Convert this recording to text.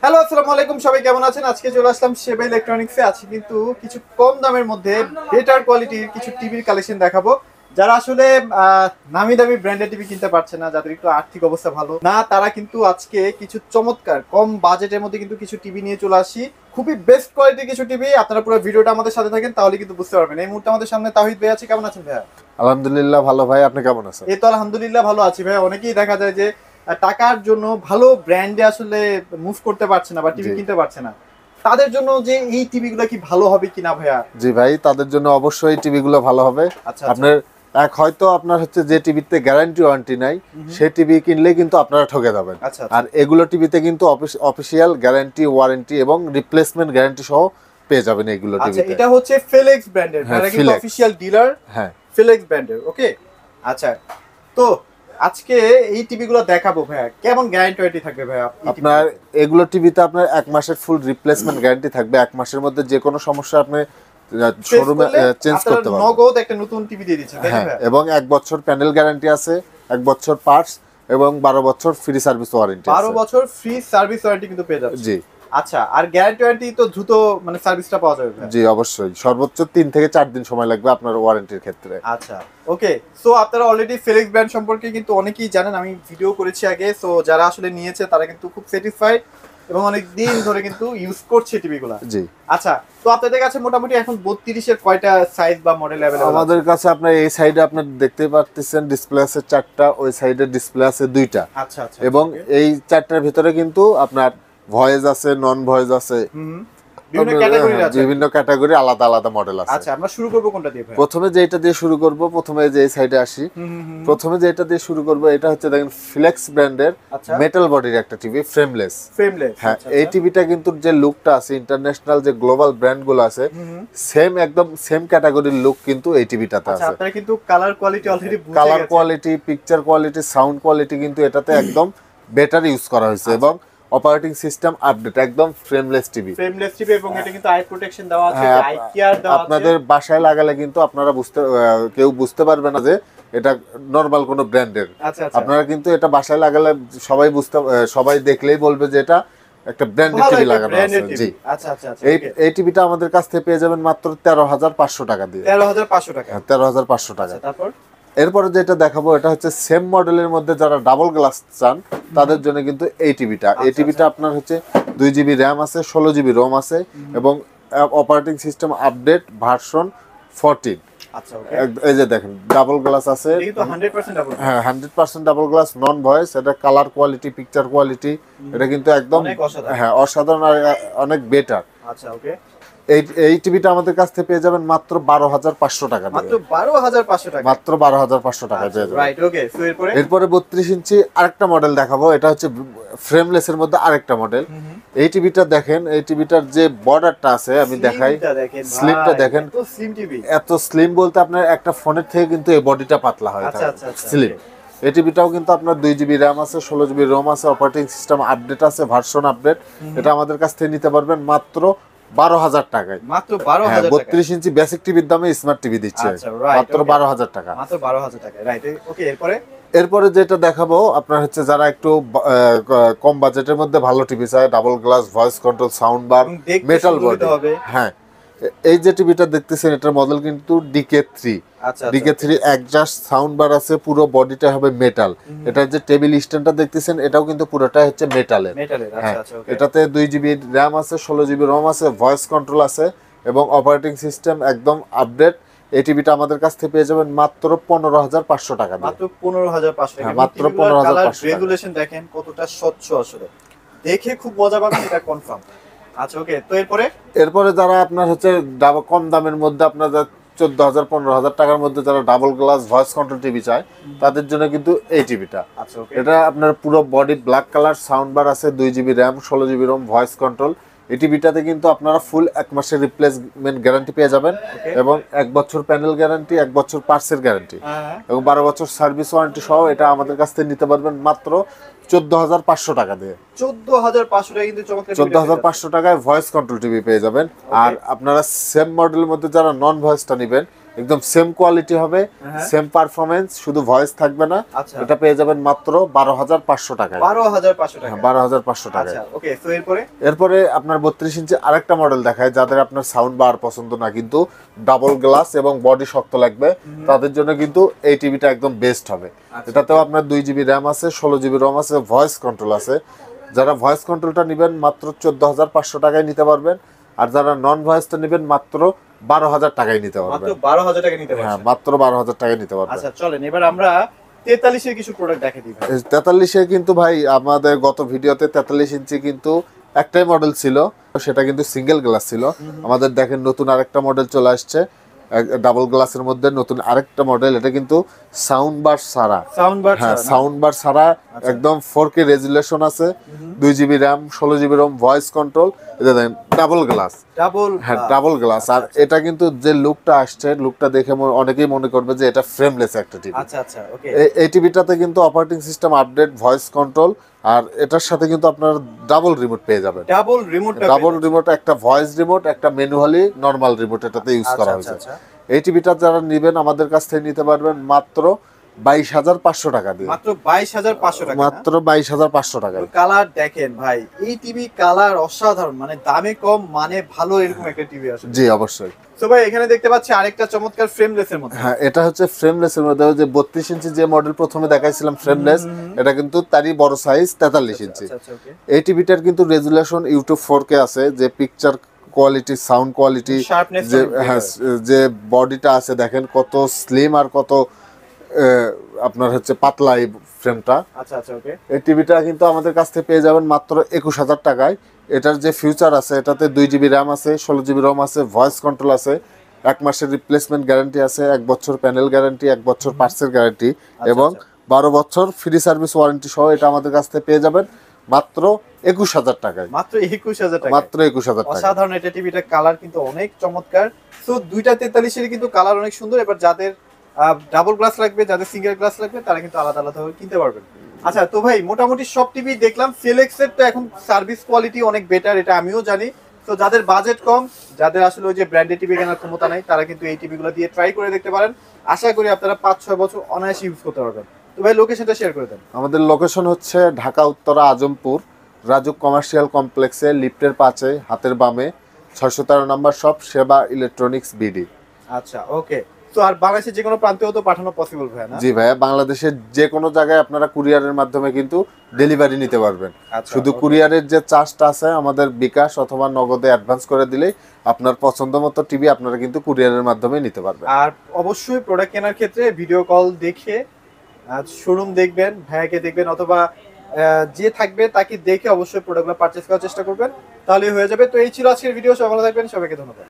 Hello, আসসালামু আলাইকুম। সবাই কেমন আছেন? আজকে চলে আসলাম সেবা ইলেকট্রনিক্সে। আছি কিন্তু কিছু কম দামের মধ্যে বেটার কোয়ালিটির কিছু টিভির কালেকশন দেখাবো। যারা আসলে নামি দামি ব্র্যান্ডের টিভি কিনতে পারছে না, যাদের একটু আর্থিক অবস্থা ভালো না, তারা কিন্তু আজকে কিছু চমৎকার কম বাজেটের মধ্যে কিন্তু কিছু টিভি নিয়ে চলে আসি। খুবই বেস্ট কোয়ালিটির কিছু টিভি। আপনারা পুরো ভিডিওটা আমাদের সাথে থাকেন, তাহলে কিন্তু বুঝতে পারবেন। এই মুহূর্তে আমাদের সামনে তাহিদ ভাই আছে। কেমন আছেন ভাইয়া? আলহামদুলিল্লাহ ভালো ভাই, আপনি কেমন আছেন? এই তো আলহামদুলিল্লাহ ভালো আছি ভাইয়া। অনেকেই দেখা যায় যে টাকার জন্য ভালো ব্র্যান্ডে আসলে মুভ করতে পারছে না বা টিভি জি কিনতে পারছে না। তাদের জন্য যে এই টিভি গুলো কি ভালো হবে কিনা ভাইয়া? জি ভাই, তাদের জন্য অবশ্যই টিভি গুলো ভালো হবে। আচ্ছা আচ্ছা। আপনার হয়তো আপনার হচ্ছে যে টিভিতে গ্যারান্টি ওয়ারেন্টি নাই, সেই টিভি কিনলে কিন্তু আপনারা ঠকে যাবেন। আচ্ছা আচ্ছা। আর এগুলো টিভিতে কিন্তু অফিসিয়াল গ্যারান্টি ওয়ারেন্টি এবং রিপ্লেসমেন্ট গ্যারান্টি সহ পেয়ে যাবেন এইগুলো আচ্ছা, টিভিতে। এটা হচ্ছে ফেলেক্স ব্র্যান্ডের, হ্যাঁ, এটা কিন্তু ফিলেক্স। অফিশিয়াল ডিলার হ্যাঁ, ফেলেক্স ব্র্যান্ডের। ওকে, আচ্ছা। তো আজকে এই টিভি গুলো দেখাবো ভাইয়া, কেমন গ্যারান্টি ওয়ারেন্টি থাকবে ভাইয়া এই আপনার টিভিগুলোতে? এগুলো টিভিতে আপনার 1 মাসের ফুল রিপ্লেসমেন্ট গ্যারান্টি থাকবে। 1 মাসের মধ্যে যে কোনো সমস্যা আপনি চেঞ্জ শোরুমে করলে চেঞ্জ আপনারা করতে পারবেন। নগদ একটা নতুন টিভি দিয়ে দিচ্ছেন, তাই না হ্যাঁ, ভাইয়া? এবং 1 বছর প্যানেল গ্যারান্টি আছে, 1 বছর পার্টস এবং 12 বছর ফ্রি সার্ভিস ওয়ারেন্টি 12 আছে। বছর ফ্রি সার্ভিস ওয়ারেন্টি কিন্তু পেয়ে যাচ্ছে। জি আচ্ছা, আর গ্যারান্টি ওয়ারেন্টি তো দ্রুত মানে সার্ভিসটা পাওয়া যাবে ভাইয়া? জি, অবশ্যই সর্বোচ্চ 3 থেকে 4 দিন সময় লাগবে আপনার ওয়ারেন্টির ক্ষেত্রে। আচ্ছা, ওকে। সো আপনারা অলরেডি ফেলিক্স ব্র্যান্ড সম্পর্কে কিন্তু অনেকেই জানেন, আমি ভিডিও করেছি আগে। সো যারা আসলে নিয়েছে তারা কিন্তু খুব স্যাটিসফাইড এবং অনেক দিন ধরে কিন্তু ইউজ করছে টিভিগুলো। জি, আচ্ছা, তো আপনাদের কাছে মোটামুটি এখন 32 এর কয়টা সাইজ বা মডেল অ্যাভেলেবল আছে? আমাদের কাছে আপনার এই সাইডে আপনার দেখতে পাচ্ছেন ডিসপ্লে আছে 4টা, ওই সাইডে ডিসপ্লে আছে 2টা। আচ্ছা আচ্ছা। এবং এই 4টার ভিতরে কিন্তু আপনার ভয়েস আছে, নন ভয়েস আছে, হুম, বিভিন্ন ক্যাটাগরির আছে। বিভিন্ন ক্যাটাগরি আলাদা আলাদা মডেল আছে। আচ্ছা, আমরা শুরু করব কোনটা দিয়ে ভাই? প্রথমে যেটা দিয়ে শুরু করব, প্রথমে যে এই সাইডে আসি। প্রথমে যেটা দিয়ে শুরু করব এটা হচ্ছে দেখেন ফ্লেক্স ব্র্যান্ডের আচ্ছা। মেটাল বডির একটা টিভি, ফ্রেমলেস। ফ্রেমলেস। হ্যাঁ, আচ্ছা এই আচ্ছা। টিভিটা কিন্তু যে লুকটা আছে, ইন্টারন্যাশনাল যে গ্লোবাল ব্র্যান্ডগুলো আছে, সেম একদম সেম ক্যাটাগরির লুক কিন্তু এই টিভিটাতে আচ্ছা, আছে। আপনারা কিন্তু কালার কোয়ালিটি অলরেডি বুঝে কালার গেছেন। Quality, picture quality, sound quality কিন্তু এটাতে একদম বেটার ইউজ করা হয়েছে। এবং অপারেটিং সিস্টেম আপডেট, একদম ফ্রেমলেস টিভি। ফ্রেমলেস টিভি এবং এটা কিন্তু আই প্রোটেকশন দেওয়া আছে, হ্যাঁ, আই কেয়ার দেওয়া আছে। আপনাদের বাসায় লাগালে কিন্তু আপনারা কেউ বুঝতে পারবে না যে এটা নরমাল কোনো ব্র্যান্ডের। আচ্ছা আচ্ছা। আপনারা কিন্তু এটা বাসায় লাগালে সবাই দেখলেই বলবে যে এটা একটা ব্র্যান্ডেড ভালো টিভি একটা লাগানো ব্র্যান্ডেড আছে। টিভি। জি, আচ্ছা আচ্ছা আচ্ছা। এই ওকে। এই টিভিটা আমাদের কাছ থেকে পেয়ে যাবেন মাত্র 13,500 টাকা দিয়ে। 13,500 টাকা। 13,500 টাকা। আচ্ছা, তারপর? এরপরে যেটা দেখাবো এটা হচ্ছে সেম মডেলের মধ্যে যারা ডাবল গ্লাস চান তাদের জন্য কিন্তু এই টিভিটা। এই আচ্ছা, টিভিটা আপনার হচ্ছে 2 জিবি র্যাম আছে, 16 জিবি রোম আছে এবং অপারেটিং সিস্টেম আপডেট ভার্সন 14। আচ্ছা, ওকে। এই যে দেখেন ডাবল গ্লাস আছে। এটা কিন্তু 100% ডাবল। হ্যাঁ, 100% ডাবল গ্লাস, নন ভয়েস। এটা কালার কোয়ালিটি, পিকচার কোয়ালিটি, এটা কিন্তু একদম অনেক অসাধারণ। হ্যাঁ অসাধারণ আর অনেক বেটার। আচ্ছা, ওকে। এই টিভিটা আমাদের কাছ থেকে পেয়ে যাবেন মাত্র 12,500 টাকা মাত্র দিয়ে। 12,500 টাকা। মাত্র 12,500 টাকা পেয়ে যাবেন। রাইট, ওকে। সো এরপরে? এরপরে 32 ইঞ্চি আরেকটা মডেল দেখাবো। এটা হচ্ছে ফ্রেমলেসের মধ্যে আরেকটা মডেল। এই টিভিটা দেখেন, এই টিভিটার যে বর্ডারটা আছে আমি দেখাই, স্লিমটা দেখেন ভাই, স্লিমটা দেখেন। এত স্লিম টিভি। এত স্লিম বলতে আপনার একটা ফোনের থেকে কিন্তু এই বডিটা পাতলা হয়, আচ্ছা আচ্ছা আচ্ছা। স্লিম। এই টিভিটাও কিন্তু আপনার 2 জিবি র্যাম আছে, 16 জিবি রোম আছে, অপারেটিং সিস্টেম আপডেট আছে, ভার্সন আপডেট। এটা আমাদের কাছ থেকে নিতে পারবেন মাত্র 12,000 টাকায়। মাত্র হ্যাঁ, 12,000 টাকা। 32 ইঞ্চি বেসিক টিভির দামে স্মার্ট টিভি দিচ্ছে আচ্ছা, রাইট, মাত্র ওকে। 12,000 টাকা। মাত্র 12,000 টাকা। রাইট, ওকে। এরপরে? এরপরে যেটা দেখাবো আপনার হচ্ছে যারা একটু কম বাজেটের মধ্যে ভালো টিভি চায়, double glass, voice control, sound bar, এবং দেখতে মেটাল সুন্দর বডি। হতে হবে। হ্যাঁ, এই যে টিভিটা দেখতেছেন এটার মডেল কিন্তু DK3। আচ্ছা আচ্ছা। DK3 একজাস্ট সাউন্ড বার আছে, পুরো বডিটা হবে মেটাল। এটার যে টেবিল স্ট্যান্ডটা দেখতেছেন এটাও কিন্তু পুরোটা হচ্ছে মেটালের। মেটালের। হ্যাঁ, আচ্ছা আচ্ছা, ওকে। এটাতে 2 জিবি র্যাম আছে, 16 জিবি রোম আছে, ভয়েস কন্ট্রোল আছে এবং অপারেটিং সিস্টেম একদম আপডেট। এই টিভিটা আমাদের কাছ থেকে পেয়ে যাবেন মাত্র 15,500 টাকা দিয়ে। মাত্র 15,500 টাকা। হ্যাঁ, মাত্র 15,500 টাকা। রেগুলেশন দেখেন কতটা স্বচ্ছ, আসলে দেখে খুব মজা পাবেন, এটা কনফার্ম। আচ্ছা, ওকে। তো এরপরে যারা আপনার হচ্ছে কম দামের মধ্যে আপনার 14,000 15,000 টাকার মধ্যে যারা double glass voice control TV চায় তাদের জন্য কিন্তু এই টিভিটা। আচ্ছা, ওকে। এটা আপনার পুরো body black colour, sound bar আছে, 2 GB RAM, 16 GB ROM, voice control. এই টিভিটাতে কিন্তু আপনারা ফুল 1 মাসের রিপ্লেসমেন্ট গ্যারান্টি পেয়ে যাবেন এবং 1 বছর প্যানেল গ্যারান্টি, 1 বছর পার্টসের গ্যারান্টি হ্যাঁ, এবং 12 বছর সার্ভিস ওয়ারেন্টি সহ। এটা আমাদের কাছ থেকে নিতে পারবেন মাত্র 14,500 টাকা দিয়ে। 14,500 টাকা কিন্তু চমৎকার। 14,500 টাকায় ভয়েস কন্ট্রোল টিভি পেয়ে যাবেন। আর আপনারা সেম মডেলের মধ্যে যারা নন ভয়েসটা নেবেন, একদম সেম কোয়ালিটি হবে, সেম পারফরম্যান্স, শুধু ভয়েস থাকবে না। আচ্ছা এটা পেয়ে যাবেন মাত্র 12,500 টাকায়। 12,500 টাকা। 12,500 টাকায়। আচ্ছা ওকে, তো এরপরে এরপরে আপনার 32 ইঞ্চি আরেকটা মডেল দেখায়, যাদের আপনার সাউন্ড বার পছন্দ না কিন্তু ডাবল গ্লাস এবং বডি শক্ত লাগবে, তাদের জন্য কিন্তু এই টিভিটা একদম বেস্ট হবে। এটাতেও আপনার 2 জিবি র্যাম আছে, 16 জিবি রম আছে, ভয়েস কন্ট্রোল আছে। যারা ভয়েস কন্ট্রোলটা নেবেন মাত্র 14,500 টাকায় নিতে পারবেন, আর যারা নন ভয়েসটা নেবেন মাত্র 12,000 টাকায় নিতে পারবেন। মাত্র 12,000 টাকা নিতে হ্যাঁ, পারছেন। মাত্র 12,000 টাকায় নিতে পারবেন। আচ্ছা চলেন এবার আমরা 43 এর কিছু প্রোডাক্ট দেখে দিই ভাই। 43 কিন্তু ভাই আমাদের গত ভিডিওতে 43 ইঞ্চি কিন্তু একটাই মডেল ছিল, সেটা কিন্তু সিঙ্গেল গ্লাস ছিল। আমাদের দেখেন নতুন আরেকটা মডেল চলে আসছে ডাবল গ্লাসের মধ্যে, নতুন আরেকটা মডেল। এটা কিন্তু সাউন্ড বার ছাড়া, সাউন্ড বার হ্যাঁ সাউন্ড বার ছাড়া, একদম 4K রেজুলেশন আছে, 2 GB RAM, 16 GB ROM, voice control. এটা দেখেন ডাবল গ্লাস, ডাবল, হ্যাঁ ডাবল গ্লাস। আর এটা কিন্তু যে লুকটা আসছে, লুকটা দেখে অনেকেই মনে করবে যে এটা ফ্রেমলেস একটা টিভি। আচ্ছা আচ্ছা ওকে। এই টিভিটাতে কিন্তু operating system update, voice control, আর এটার সাথে কিন্তু আপনারা ডাবল রিমোট পেয়ে যাবেন। ডাবল রিমোট, ডাবল রিমোট, একটা ভয়েস রিমোট, একটা ম্যানুয়ালি নরমাল রিমোট এটাতে ইউজ করা হয়েছে। এই টিভিটা যারা নেবেন আমাদের কাছ থেকে নিতে পারবেন মাত্র 22,500 টাকা দিয়ে। মাত্র 22,500 টাকা, মাত্র 22,500 টাকায়। কালার দেখেন ভাই, এই টিভি কালার অসাধারণ, মানে দামে কম মানে ভালো, এরকম একটা টিভি আসলে। জি অবশ্যই। তো ভাই এখানে দেখতে পাচ্ছি আরেকটা চমৎকার ফ্রেমলেস এর মধ্যে। হ্যাঁ এটা হচ্ছে ফ্রেমলেস এর মধ্যে, যে 32 ইঞ্চি যে মডেল প্রথমে দেখাইছিলাম ফ্রেমলেস, এটা কিন্তু তারই বড় সাইজ 43 ইঞ্চি। আচ্ছা ওকে। এই টিভিটার কিন্তু রেজুলেশন ইউটিউব 4K আছে, যে পিকচার কোয়ালিটি, সাউন্ড কোয়ালিটি, যে হ্যাঁ যে বডিটা আছে দেখেন কত স্লিম আর কত আপনার হচ্ছে পাতলা এই ফ্রেমটা। আচ্ছা আচ্ছা ওকে। এই টিভিটা কিন্তু আমাদের কাছ থেকে পেয়ে যাবেন মাত্র 21,000 টাকায়। এটার যে ফিউচার আছে, এটাতে 2 জিবি র্যাম আছে, 16 জিবি রম আছে, ভয়েস কন্ট্রোল আছে, 1 মাসের রিপ্লেসমেন্ট গ্যারান্টি আছে, 1 বছর প্যানেল গ্যারান্টি, 1 বছর পার্টসের গ্যারান্টি এবং 12 বছর ফ্রি সার্ভিস ওয়ারেন্টি সহ এটা আমাদের কাছ থেকে পেয়ে যাবেন মাত্র 21,000 টাকায়। মাত্র 21,000 টাকা, মাত্র 21,000 টাকা। অসাধারণ এটা টিভিটা, কালার কিন্তু অনেক চমৎকার। তো দুইটা 43 এর কিন্তু কালার অনেক সুন্দর। এবার যাদের ডাবল গ্লাস লাগবে, যাদের সিঙ্গেল গ্লাস লাগবে, তারা কিন্তু আলাদা আলাদা ভাবে কিনতে পারবেন। আচ্ছা তো ভাই মোটামুটি সব টিভি দেখলাম। ফিলেক্স এর তো এখন সার্ভিস কোয়ালিটি অনেক বেটার, এটা আমিও জানি। তো যাদের বাজেট কম, যাদের আসলে ওই যে ব্র্যান্ডেড টিভি কেনার ক্ষমতা নাই, তারা কিন্তু এই টিভিগুলো দিয়ে ট্রাই করে দেখতে পারেন। আশা করি আপনারা 5-6 বছর অনায়াসে ইউজ করতে পারবেন। তো ভাই লোকেশনটা শেয়ার করে দেন। আমাদের লোকেশন হচ্ছে ঢাকা উত্তরা আজমপুর রাজুক কমার্শিয়াল কমপ্লেক্সে, লিফটের পাশে হাতের বামে 613 নম্বর শপ, সেবা ইলেকট্রনিক্স বিডি। আচ্ছা ওকে। তো আর বাংলাদেশের যে কোনো প্রান্তেও তো পাঠানো পসিবল ভাই না? জি ভাইয়া, বাংলাদেশের যে কোনো জায়গায় আপনারা কুরিয়ারের মাধ্যমে কিন্তু ডেলিভারি নিতে পারবেন। শুধু কুরিয়ারের যে চার্জটা আছে আমাদের বিকাশ অথবা নগদে অ্যাডভান্স করে দিলেই আপনার পছন্দ মতো টিভি আপনারা কিন্তু কুরিয়ারের মাধ্যমে নিতে পারবেন। আর অবশ্যই প্রোডাক্ট কেনার ক্ষেত্রে ভিডিও কল দেখে শোরুম দেখবেন, ভাইয়াকে দেখবেন, অথবা যে থাকবে তাকে দেখে অবশ্যই প্রোডাক্টগুলো পারচেজ করার চেষ্টা করবেন, তাহলেই হয়ে যাবে। তো এই ছিল আজকের ভিডিও, সবাই ভালো থাকবেন, সবাইকে ধন্যবাদ।